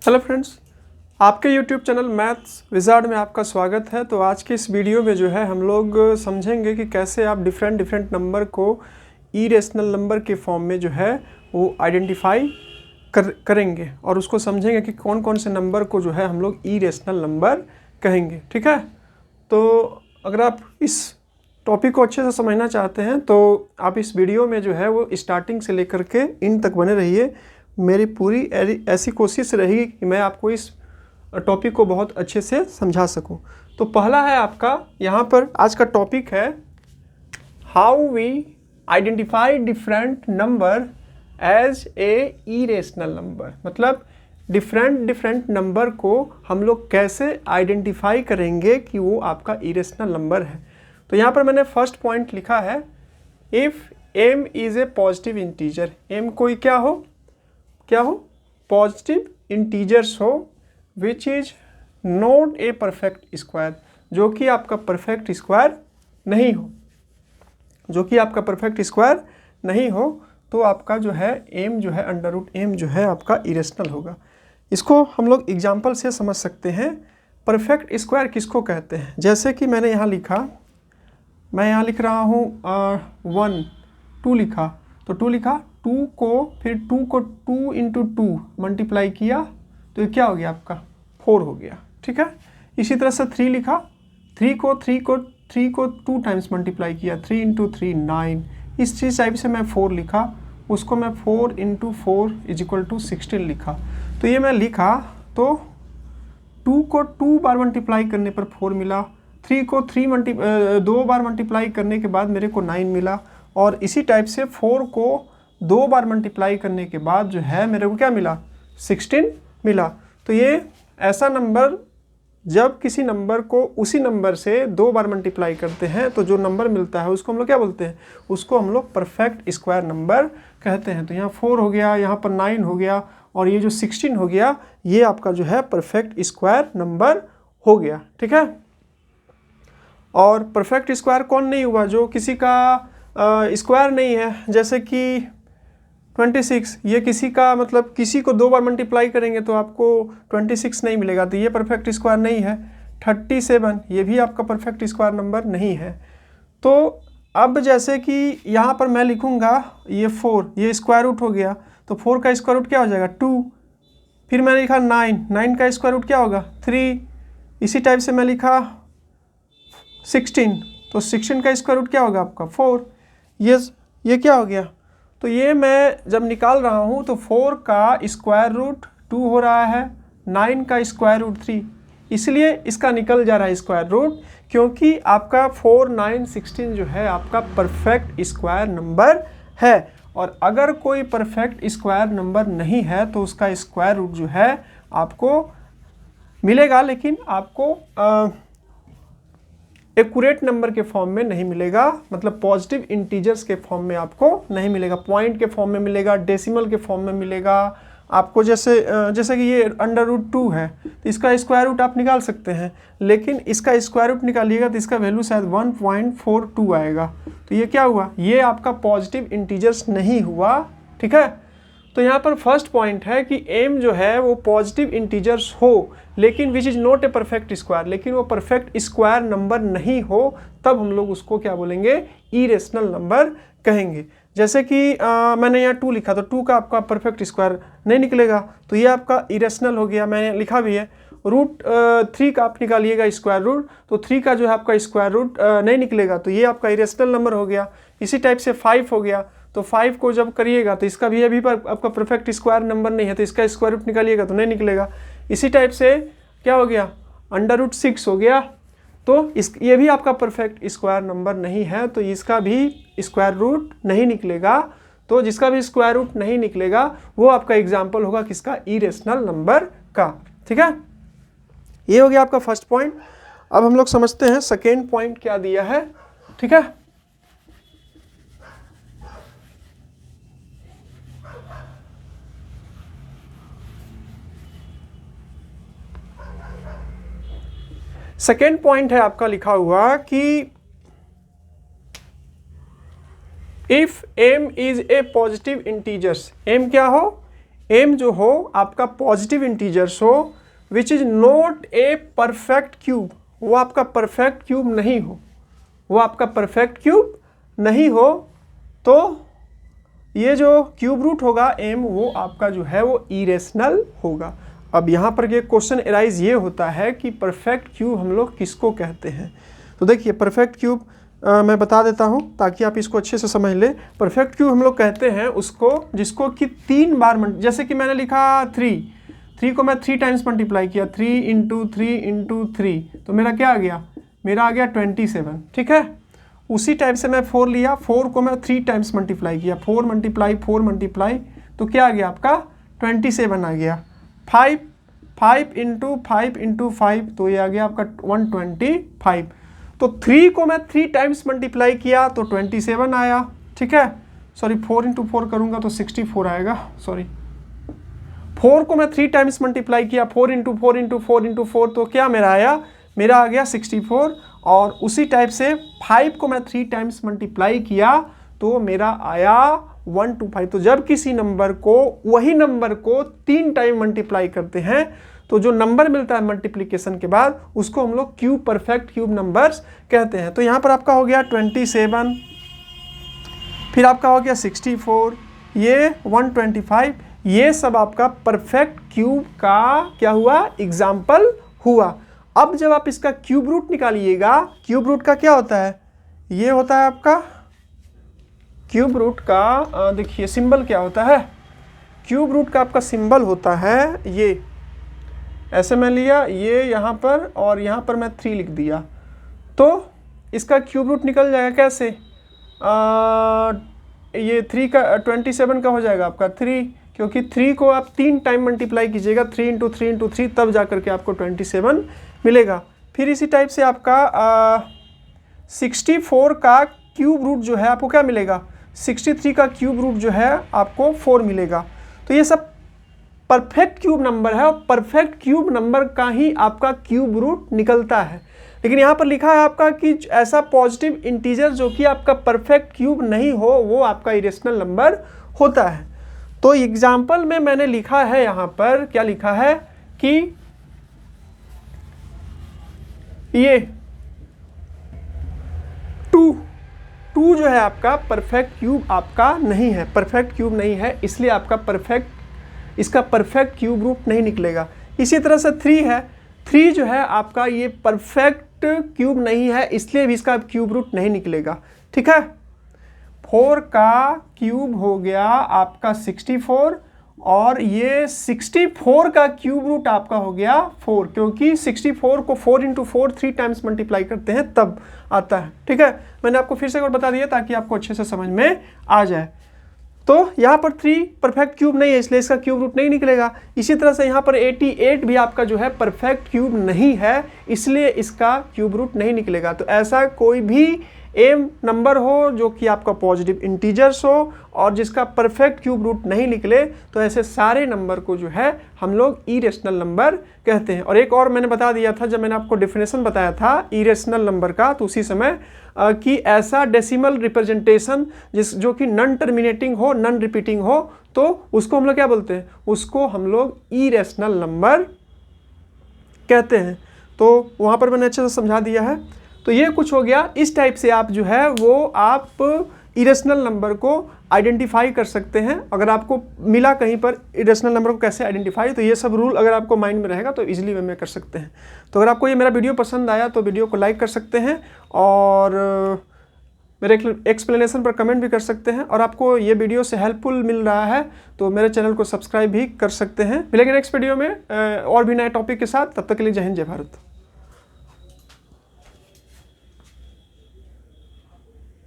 Hello friends, आपके YouTube channel maths wizard में आपका स्वागत है। तो आज के इस वीडियो में जो है हम लोग समझेंगे कि कैसे आप डिफरेंट नंबर को इरेशनल नंबर के फॉर्म में जो है वो आइडेंटिफाई करेंगे और उसको समझेंगे कि कौन कौन से नंबर को जो है हम लोग इरेशनल नंबर कहेंगे। ठीक है, तो अगर आप इस टॉपिक को अच्छे से समझना चाहते हैं तो आप इस वीडियो में जो है वो स्टार्टिंग से लेकर के इन तक बने रहिए। मेरी पूरी ऐसी कोशिश रहेगी कि मैं आपको इस टॉपिक को बहुत अच्छे से समझा सकूं। तो पहला है आपका यहाँ पर आज का टॉपिक है how we identify different number as a irrational number. मतलब डिफरेंट नंबर को हम लोग कैसे आइडेंटिफाई करेंगे कि वो आपका इरेशनल नंबर है। तो यहाँ पर मैंने फर्स्ट पॉइंट लिखा है, if m is a positive integer. m कोई क्या हो पॉजिटिव इंटीजर्स हो which is not a perfect square, जो कि आपका परफेक्ट स्क्वायर नहीं हो, तो आपका जो है m जो है अंडर रूट m जो है आपका इरेशनल होगा। इसको हम लोग एग्जाम्पल से समझ सकते हैं। परफेक्ट स्क्वायर किसको कहते हैं? जैसे कि मैं यहाँ लिख रहा हूँ 1 2 लिखा, तो 2 लिखा, 2 को फिर 2 को 2 इंटू 2 मल्टीप्लाई किया तो ये क्या हो गया आपका 4 हो गया। ठीक है, इसी तरह से 3 लिखा, 3 को 2 टाइम्स मल्टीप्लाई किया, 3 इंटू 3 9। इस चीज़ टाइप से मैं 4 लिखा, उसको मैं 4 इंटू 4 इज इक्वल टू 16 लिखा। तो ये मैं लिखा तो 2 को 2 बार मल्टीप्लाई करने पर 4 मिला, 3 को 2 बार मल्टीप्लाई करने के बाद मेरे को 9 मिला, और इसी टाइप से 4 को 2 बार मल्टीप्लाई करने के बाद जो है मेरे को क्या मिला 16 मिला। तो ये ऐसा नंबर जब किसी नंबर को उसी नंबर से 2 बार मल्टीप्लाई करते हैं तो जो नंबर मिलता है उसको हम लोग क्या बोलते हैं, उसको हम लोग परफेक्ट स्क्वायर नंबर कहते हैं। तो यहाँ 4 हो गया, यहाँ पर 9 हो गया, और ये जो 16 हो गया, ये आपका जो है परफेक्ट स्क्वायर नंबर हो गया। ठीक है, और परफेक्ट स्क्वायर कौन नहीं हुआ? जो किसी का स्क्वायर नहीं है, जैसे कि 26, ये किसी का मतलब किसी को 2 बार मल्टीप्लाई करेंगे तो आपको 26 नहीं मिलेगा, तो ये परफेक्ट स्क्वायर नहीं है। 37 ये भी आपका परफेक्ट स्क्वायर नंबर नहीं है। तो अब जैसे कि यहाँ पर मैं लिखूँगा ये 4, ये स्क्वायर रूट हो गया, तो 4 का स्क्वायर रूट क्या हो जाएगा 2। फिर मैंने लिखा 9 का स्क्वायर रूट क्या होगा 3। इसी टाइप से मैं लिखा 16, तो 16 का स्क्वायर रूट क्या होगा आपका 4। ये क्या हो गया? तो ये मैं जब निकाल रहा हूँ तो 4 का स्क्वायर रूट 2 हो रहा है, 9 का स्क्वायर रूट 3, इसलिए इसका निकल जा रहा है स्क्वायर रूट, क्योंकि आपका 4 9 16 जो है आपका परफेक्ट स्क्वायर नंबर है। और अगर कोई परफेक्ट स्क्वायर नंबर नहीं है तो उसका स्क्वायर रूट जो है आपको मिलेगा, लेकिन आपको एक्यूरेट नंबर के फॉर्म में नहीं मिलेगा, मतलब पॉजिटिव इंटीजर्स के फॉर्म में आपको नहीं मिलेगा, पॉइंट के फॉर्म में मिलेगा, डेसिमल के फॉर्म में मिलेगा आपको। जैसे कि ये अंडर रूट 2 है, तो इसका स्क्वायर रूट आप निकाल सकते हैं, लेकिन इसका स्क्वायर रूट निकालिएगा तो इसका वैल्यू शायद 1.42 आएगा। तो ये क्या हुआ? ये आपका पॉजिटिव इंटीजर्स नहीं हुआ। ठीक है, तो यहाँ पर फर्स्ट पॉइंट है कि m जो है वो पॉजिटिव इंटीजर्स हो, लेकिन which is not a perfect square, लेकिन वो परफेक्ट स्क्वायर नंबर नहीं हो, तब हम लोग उसको क्या बोलेंगे इरेशनल नंबर कहेंगे। जैसे कि मैंने यहाँ 2 लिखा, तो 2 का आपका परफेक्ट स्क्वायर नहीं निकलेगा, तो ये आपका इरेशनल हो गया। मैंने लिखा भी है रूट 3 का आप निकालिएगा स्क्वायर रूट, तो 3 का जो है आपका स्क्वायर रूट नहीं निकलेगा, तो ये आपका इरेशनल नंबर हो गया। इसी टाइप से 5 हो गया, तो 5 को जब करिएगा तो इसका भी अभी पर आपका परफेक्ट स्क्वायर नंबर नहीं है, तो इसका स्क्वायर रूट निकालिएगा तो नहीं निकलेगा। इसी टाइप से क्या हो गया अंडर रूट 6 हो गया, तो ये भी आपका परफेक्ट स्क्वायर नंबर नहीं है, तो इसका भी स्क्वायर रूट नहीं निकलेगा। तो जिसका भी स्क्वायर रूट नहीं निकलेगा वो आपका एग्जाम्पल होगा किसका इरेशनल नंबर का। ठीक है, ये हो गया आपका फर्स्ट पॉइंट। अब हम लोग समझते हैं सेकेंड पॉइंट क्या दिया है। ठीक है, सेकेंड पॉइंट है आपका लिखा हुआ कि if m is a positive integers, m क्या हो एम जो हो आपका पॉजिटिव इंटीजर्स हो which is not a perfect cube, वो आपका परफेक्ट क्यूब नहीं हो, वो आपका परफेक्ट क्यूब नहीं हो, तो ये जो क्यूब रूट होगा एम वो आपका जो है वो इरेशनल होगा। अब यहाँ पर ये क्वेश्चन एराइज ये होता है कि परफेक्ट क्यूब हम लोग किसको कहते हैं। तो देखिए परफेक्ट क्यूब मैं बता देता हूँ ताकि आप इसको अच्छे से समझ लें। परफेक्ट क्यूब हम लोग कहते हैं उसको जिसको कि 3 बार जैसे कि मैंने लिखा 3 को मैं 3 टाइम्स मल्टीप्लाई किया, 3 इंटू 3 तो मेरा क्या आ गया, मेरा आ गया 27, ठीक है। उसी टाइप से मैं 4 लिया, 4 को मैं 3 टाइम्स मल्टीप्लाई किया, 4 मल्टीप्लाई तो क्या आ गया आपका 27 आ गया। 5 इंटू 5 तो ये आ गया आपका 125। तो 3 को मैं 3 टाइम्स मल्टीप्लाई किया तो 27 आया, ठीक है। सॉरी 4 इंटू 4 करूँगा तो 64 आएगा, सॉरी 4 को मैं 3 टाइम्स मल्टीप्लाई किया, 4 इंटू 4 तो क्या मेरा आया, मेरा आ गया 64। और उसी टाइप से 5 को मैं 3 टाइम्स मल्टीप्लाई किया तो मेरा आया 125। तो जब किसी नंबर को वही नंबर को 3 टाइम मल्टीप्लाई करते हैं तो जो नंबर मिलता है मल्टीप्लिकेशन के बाद उसको हम लोग क्यूब परफेक्ट क्यूब नंबर्स कहते हैं। तो यहाँ पर आपका हो गया 27, फिर आपका हो गया 64, ये 125, ये सब आपका परफेक्ट क्यूब का क्या हुआ, एग्जाम्पल हुआ। अब जब आप इसका क्यूब रूट निकालिएगा, क्यूब रूट का क्या होता है, ये होता है आपका क्यूब रूट का देखिए सिंबल क्या होता है, क्यूब रूट का आपका सिंबल होता है ये, ऐसे मैं लिया ये यहाँ पर और यहाँ पर मैं 3 लिख दिया तो इसका क्यूब रूट निकल जाएगा कैसे, ये 3 का 27 का हो जाएगा आपका 3, क्योंकि 3 को आप 3 टाइम मल्टीप्लाई कीजिएगा, 3 इंटू 3 तब जा करके आपको 27 मिलेगा। फिर इसी टाइप से आपका 64 का क्यूब रूट जो है आपको क्या मिलेगा, 63 का क्यूब रूट जो है आपको 4 मिलेगा। तो ये सब परफेक्ट क्यूब नंबर है और परफेक्ट क्यूब नंबर का ही आपका क्यूब रूट निकलता है। लेकिन यहाँ पर लिखा है आपका कि ऐसा पॉजिटिव इंटीजर जो कि आपका परफेक्ट क्यूब नहीं हो वो आपका इरेशनल नंबर होता है। तो एग्जाम्पल में मैंने लिखा है यहाँ पर क्या लिखा है कि ये 2 जो है आपका परफेक्ट क्यूब आपका नहीं है, परफेक्ट क्यूब नहीं है, इसलिए आपका इसका परफेक्ट क्यूब रूट नहीं निकलेगा। इसी तरह से 3 है, 3 जो है आपका ये परफेक्ट क्यूब नहीं है, इसलिए भी इसका क्यूब रूट नहीं निकलेगा, ठीक है। 4 का क्यूब हो गया आपका 64 और ये 64 का क्यूब रूट आपका हो गया 4, क्योंकि 64 को 4 इंटू 4 3 टाइम्स मल्टीप्लाई करते हैं तब आता है, ठीक है। मैंने आपको फिर से एक बार बता दिया ताकि आपको अच्छे से समझ में आ जाए। तो यहाँ पर 3 परफेक्ट क्यूब नहीं है इसलिए इसका क्यूब रूट नहीं निकलेगा। इसी तरह से यहाँ पर 88 भी आपका जो है परफेक्ट क्यूब नहीं है, इसलिए इसका क्यूब रूट नहीं निकलेगा। तो ऐसा कोई भी एम नंबर हो जो कि आपका पॉजिटिव इंटीजर्स हो और जिसका परफेक्ट क्यूब रूट नहीं निकले, तो ऐसे सारे नंबर को जो है हम लोग इरेशनल नंबर कहते हैं। और एक और मैंने बता दिया था जब मैंने आपको डेफिनेशन बताया था इरेशनल नंबर का, तो उसी समय कि ऐसा डेसिमल रिप्रेजेंटेशन जो कि नॉन टर्मिनेटिंग हो, नॉन रिपीटिंग हो, तो उसको हम लोग क्या बोलते हैं, उसको हम लोग इरेशनल नंबर कहते हैं। तो वहाँ पर मैंने अच्छे से समझा दिया है। तो ये कुछ हो गया, इस टाइप से आप जो है वो आप इरेशनल नंबर को आइडेंटिफाई कर सकते हैं। अगर आपको मिला कहीं पर इरेशनल नंबर को कैसे आइडेंटिफाई, तो ये सब रूल अगर आपको माइंड में रहेगा तो इजीली वे में कर सकते हैं। तो अगर आपको ये मेरा वीडियो पसंद आया तो वीडियो को लाइक कर सकते हैं और मेरे एक्सप्लेनेशन पर कमेंट भी कर सकते हैं। और आपको ये वीडियो से हेल्पफुल मिल रहा है तो मेरे चैनल को सब्सक्राइब भी कर सकते हैं। मिलेंगे नेक्स्ट वीडियो में और भी नए टॉपिक के साथ, तब तक के लिए जय हिंद जय भारत।